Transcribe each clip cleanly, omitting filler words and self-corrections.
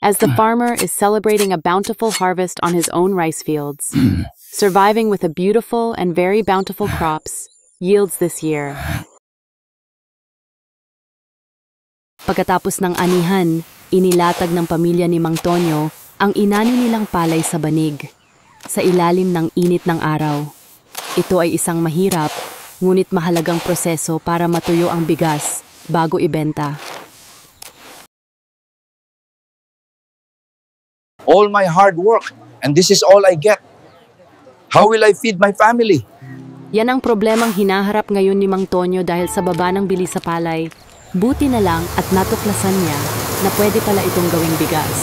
as the farmer is celebrating a bountiful harvest on his own rice fields, surviving with a beautiful and very bountiful crops yields this year. Pagkatapos ng anihan, inilatag ng pamilya ni Mang Tonyo ang inani nilang palay sa banig, sa ilalim ng init ng araw. Ito ay isang mahirap, ngunit mahalagang proseso para matuyo ang bigas bago ibenta. All my hard work, and this is all I get. How will I feed my family? Yan ang problemang hinaharap ngayon ni Mang Tonyo dahil sa baba ng bili sa palay. Buti na lang at natuklasan niya na pwede pala itong gawing bigas.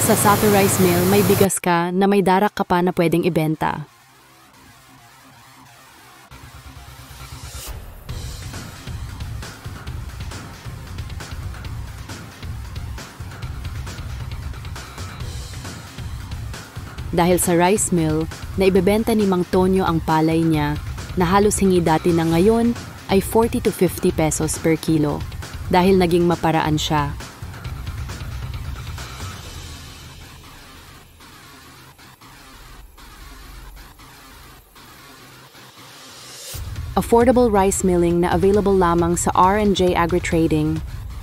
Sa Sato Rice Mill, may bigas ka na may darak ka pa na pwedeng ibenta. Dahil sa rice mill, na ibebenta ni Mang Tonyo ang palay niya na halos hingi dati na ngayon ay 40 to 50 pesos per kilo dahil naging maparaan siya. Affordable rice milling na available lamang sa R&J Agri-Trading,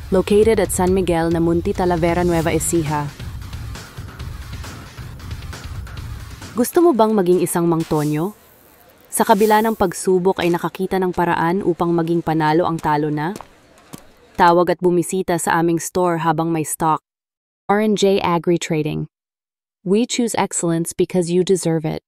located at San Miguel, Namunti, Talavera, Nueva Ecija. Gusto mo bang maging isang Mang Tonyo? Sa kabila ng pagsubok ay nakakita ng paraan upang maging panalo ang talo na? Tawag at bumisita sa aming store habang may stock. R&J Agri-Trading. We choose excellence because you deserve it.